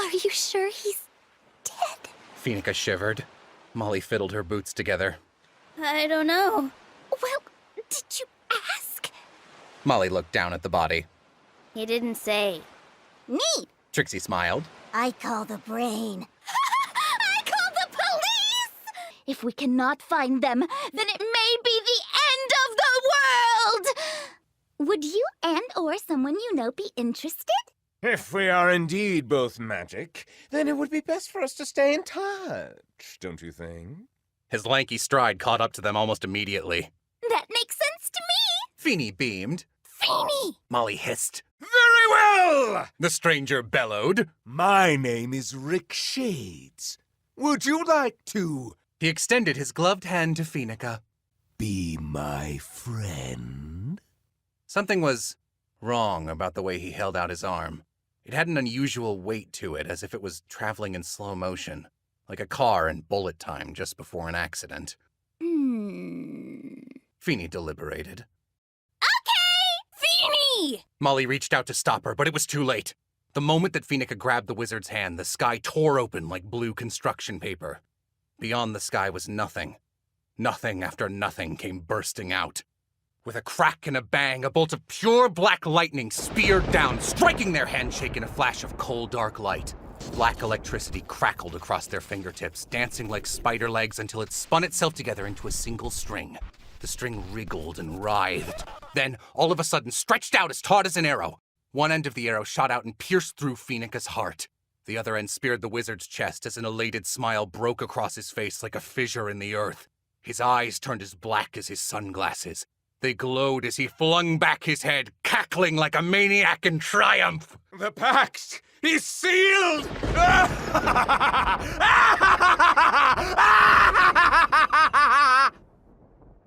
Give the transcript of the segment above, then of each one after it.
Are you sure he's dead? Pheonica shivered. Molly fiddled her boots together. I don't know. Well, did you ask? Molly looked down at the body. He didn't say. Neat! Trixie smiled. I call the brain. I call the police! If we cannot find them, then it may be the end of the world! Would you and or someone you know be interested? If we are indeed both magic, then it would be best for us to stay in touch, don't you think? His lanky stride caught up to them almost immediately. That makes sense to me! Feeny beamed. Feeny! Molly hissed. Very well! The stranger bellowed. My name is Rick Shades. Would you like to He extended his gloved hand to Pheonica. be my friend? Something was wrong about the way he held out his arm. It had an unusual weight to it, as if it was traveling in slow motion, like a car in bullet time just before an accident. Feeny deliberated. Feeny! Molly reached out to stop her, but it was too late. The moment that Pheonica grabbed the wizard's hand, the sky tore open like blue construction paper. Beyond the sky was nothing. Nothing after nothing came bursting out. With a crack and a bang, a bolt of pure black lightning speared down, striking their handshake in a flash of cold, dark light. Black electricity crackled across their fingertips, dancing like spider legs until it spun itself together into a single string. The string wriggled and writhed, then, all of a sudden, stretched out as taut as an arrow. One end of the arrow shot out and pierced through Pheonica's heart. The other end speared the wizard's chest as an elated smile broke across his face like a fissure in the earth. His eyes turned as black as his sunglasses. They glowed as he flung back his head, cackling like a maniac in triumph. The pact is sealed!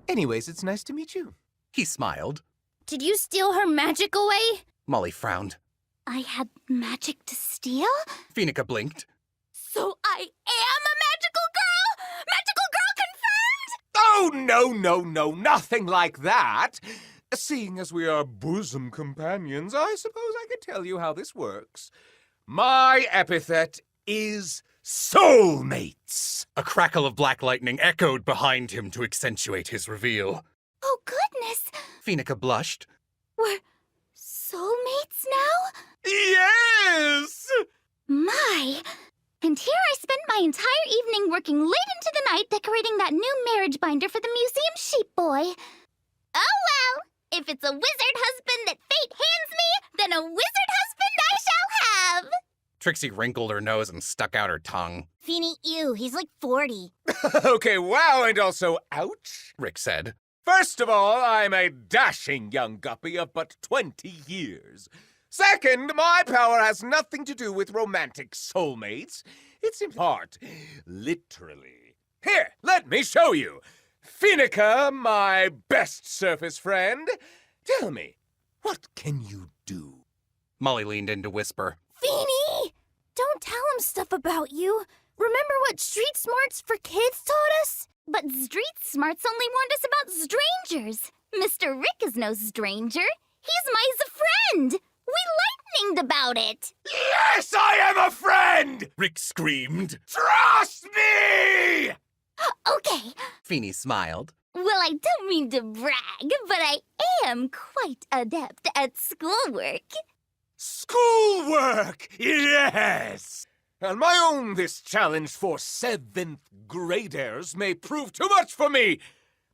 Anyways, it's nice to meet you. He smiled. Did you steal her magic away? Molly frowned. I had magic to steal? Pheonica blinked. So I am a magical girl? Magical girl confirmed? Oh, no, nothing like that. Seeing as we are bosom companions, I suppose I could tell you how this works. My epithet is soulmates. A crackle of black lightning echoed behind him to accentuate his reveal. Oh, goodness! Pheonica blushed. We're soulmates now? Yes! My! And here I spent my entire evening working late into the night decorating that new marriage binder for the museum sheep boy. Oh well! If it's a wizard husband that fate hands me, then a wizard husband I shall have! Trixie wrinkled her nose and stuck out her tongue. Feeny, ew, he's like 40. Okay, wow, and also ouch. Rick said. First of all, I'm a dashing young guppy of but 20 years. Second, my power has nothing to do with romantic soulmates. It's in part, literally. Here, let me show you. Pheonica, my best surface friend, tell me, what can you do? Molly leaned in to whisper. Feeny! Don't tell him stuff about you. Remember what street smarts for kids taught us? But street smarts only warned us about strangers. Mr. Rick is no stranger. He's my friend. We lightninged about it. Yes, I am a friend! Rick screamed. Trust me! Okay. Feeny smiled. Well, I don't mean to brag, but I am quite adept at schoolwork. Schoolwork, yes! And my own this challenge for 7th graders may prove too much for me.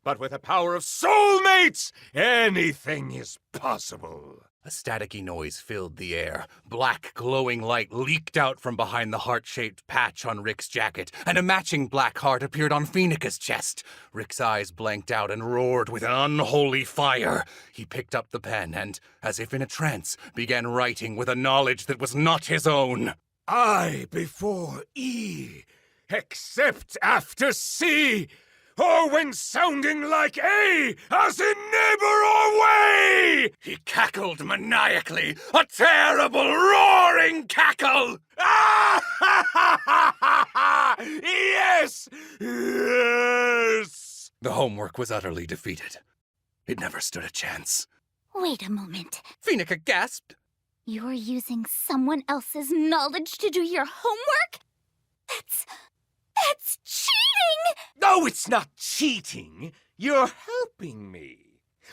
But with the power of soulmates, anything is possible. A staticky noise filled the air. Black, glowing light leaked out from behind the heart-shaped patch on Rick's jacket, and a matching black heart appeared on Pheonica's chest. Rick's eyes blanked out and roared with an unholy fire. He picked up the pen and, as if in a trance, began writing with a knowledge that was not his own. I before E, except after C, or when sounding like A, as in neighbor or way! He cackled maniacally, a terrible roaring cackle! Yes! Yes! The homework was utterly defeated. It never stood a chance. Wait a moment. Pheonica gasped. You're using someone else's knowledge to do your homework? That's cheating! No, it's not cheating. You're helping me.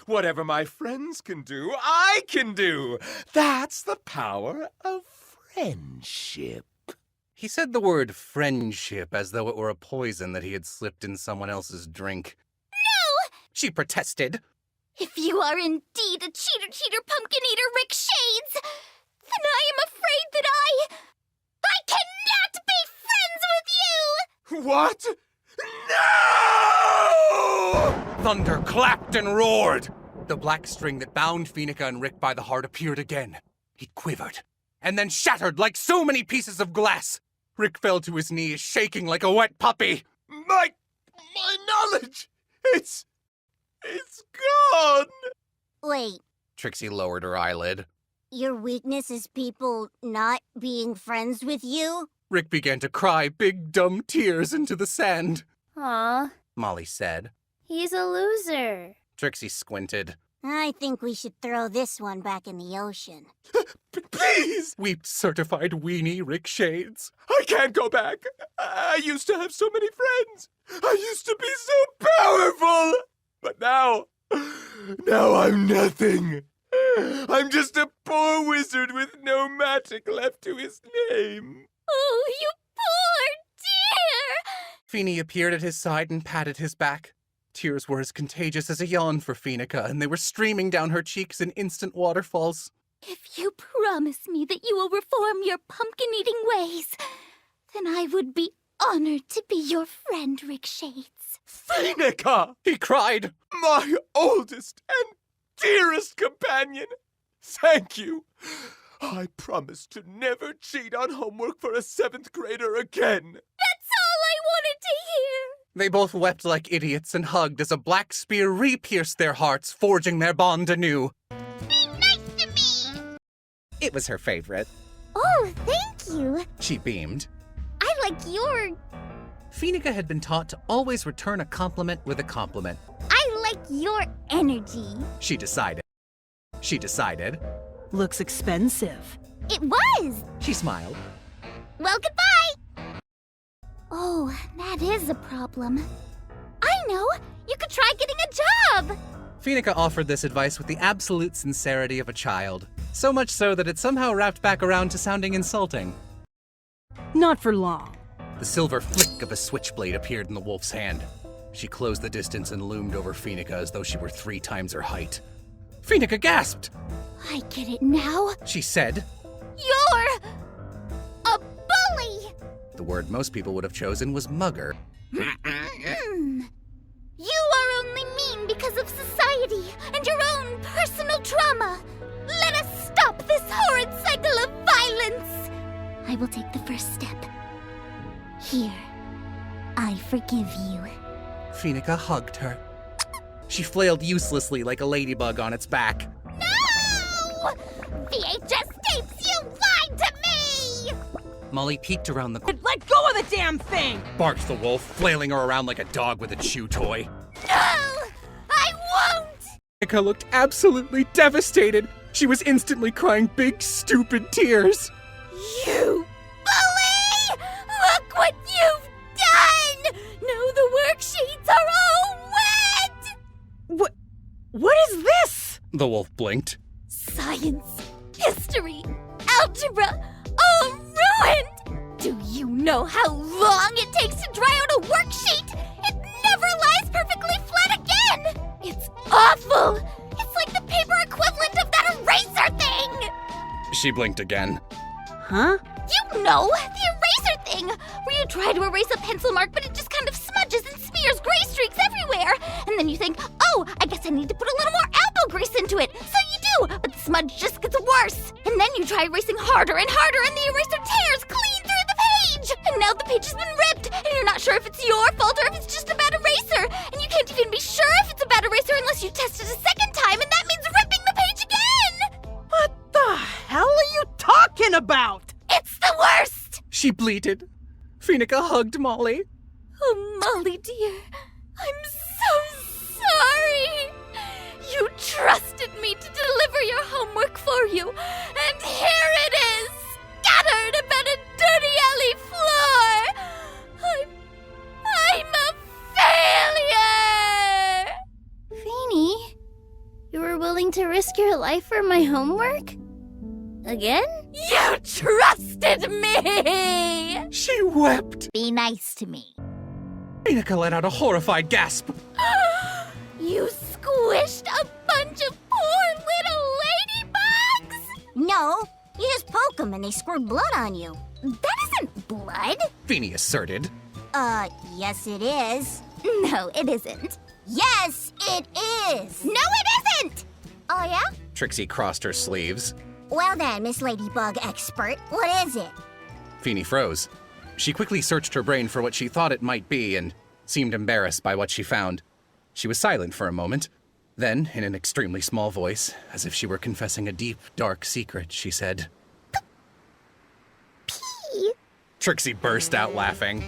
Whatever my friends can do, I can do. That's the power of friendship. He said the word friendship as though it were a poison that he had slipped in someone else's drink. No! She protested. If you are indeed a cheater, pumpkin eater, Rick Shades, then I am afraid that I cannot be friends with you! What? No! Thunder clapped and roared. The black string that bound Pheonica and Rick by the heart appeared again. It quivered, and then shattered like so many pieces of glass. Rick fell to his knees, shaking like a wet puppy. My knowledge! It's gone! Wait, Trixie lowered her eyelid. your weakness is people not being friends with you? Rick began to cry big dumb tears into the sand. Aw, Molly said. he's a loser. Trixie squinted. I think we should throw this one back in the ocean. Please! Weeped certified weenie Rick Shades. I can't go back. I used to have so many friends. I used to be so powerful. But now I'm nothing. I'm just a poor wizard with no magic left to his name. Oh, you poor dear! Feeny appeared at his side and patted his back. Tears were as contagious as a yawn for Pheonica, and they were streaming down her cheeks in instant waterfalls. If you promise me that you will reform your pumpkin-eating ways, then I would be honored to be your friend, Rick Shades. Pheonica! He cried. My oldest and dearest companion! Thank you! I promise to never cheat on homework for a 7th grader again! That's all I wanted to hear! They both wept like idiots and hugged as a black spear re-pierced their hearts, forging their bond anew. Be nice to me! It was her favorite. Oh, thank you. She beamed. I like your... Pheonica had been taught to always return a compliment with a compliment. I like your energy. She decided. Looks expensive. It was! She smiled. Well, goodbye! Oh, that is a problem. I know! You could try getting a job! Pheonica offered this advice with the absolute sincerity of a child. So much so that it somehow wrapped back around to sounding insulting. Not for long. The silver flick of a switchblade appeared in the wolf's hand. She closed the distance and loomed over Pheonica as though she were 3 times her height. Pheonica gasped! I get it now. She said. You're... a bully! The word most people would have chosen was mugger. You are only mean because of society and your own personal trauma. Let us stop this horrid cycle of violence. I will take the first step. Here, I forgive you. Pheonica hugged her. She flailed uselessly like a ladybug on its back. No! VHS tapes, you lied to me! Molly peeked around the corner. Let go of the damn thing! Barked the wolf, flailing her around like a dog with a chew toy. No! I won't! Pheonica looked absolutely devastated. She was instantly crying big, stupid tears. You bully! Look what you've done! Now the worksheets are all wet! What is this? The wolf blinked. Science, history, algebra, all ruined! Do you know how long it takes to dry out a worksheet? It never lies perfectly flat again! It's awful! It's like the paper equivalent of that eraser thing! She blinked again. Huh? You know, the eraser thing! Where you try to erase a pencil mark, but it just kind of smudges and smears gray streaks everywhere! And then you think, oh, I guess I need to put a little more elbow grease into it! So you do, but the smudge just gets worse! And then you try erasing harder and harder, and the eraser tears clean through the page! And now the page has been ripped, and you're not sure if it's your fault or if it's just a bad eraser! And you can't even be sure if it's a bad eraser unless you test it a second time, and that means ripping the page again! What the hell are you talking about? It's the worst! She bleated. Pheonica hugged Molly. Oh, Molly dear, I'm so sorry. You trusted me to deliver your homework for you, and here it is, scattered about a dirty alley floor! I'm a failure! Feeny, you were willing to risk your life for my homework? Again? You trusted me! She wept! Be nice to me. Pheonica let out a horrified gasp. You squished a bunch of poor little ladybugs? No, you just poke them and they squirt blood on you. That isn't blood. Feeny asserted. Yes it is. No, it isn't. Yes, it is! No, it isn't! Oh, yeah? Trixie crossed her sleeves. Well then, Miss Ladybug Expert, what is it? Feeny froze. She quickly searched her brain for what she thought it might be and seemed embarrassed by what she found. She was silent for a moment. Then, in an extremely small voice, as if she were confessing a deep, dark secret, she said, Pee. Trixie burst out laughing.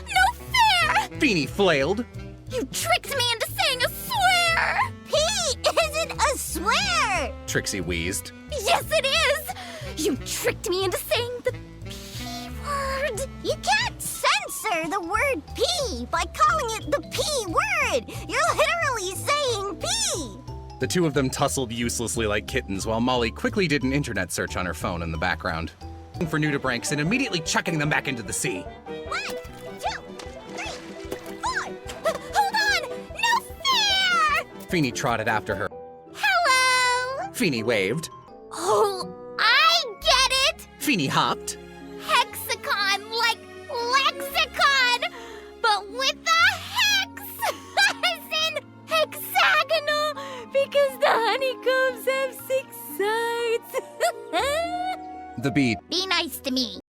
No fair! Feeny flailed. You tricked me into saying a swear! Pee isn't a swear! Trixie wheezed. Yes, it is! You tricked me into saying the P word! You can't censor the word pee by calling it the P word! You're literally saying pee! The two of them tussled uselessly like kittens while Molly quickly did an internet search on her phone in the background. For nudibranchs and immediately chucking them back into the sea. 1, 2, 3, 4! Hold on! No fair! Feeny trotted after her. Hello! Feeny waved. Oh, I get it! Feeny hopped. Hexacon like lexicon, but with the hex! As in hexagonal, because the honeycombs have 6 sides. The beat. Be nice to me.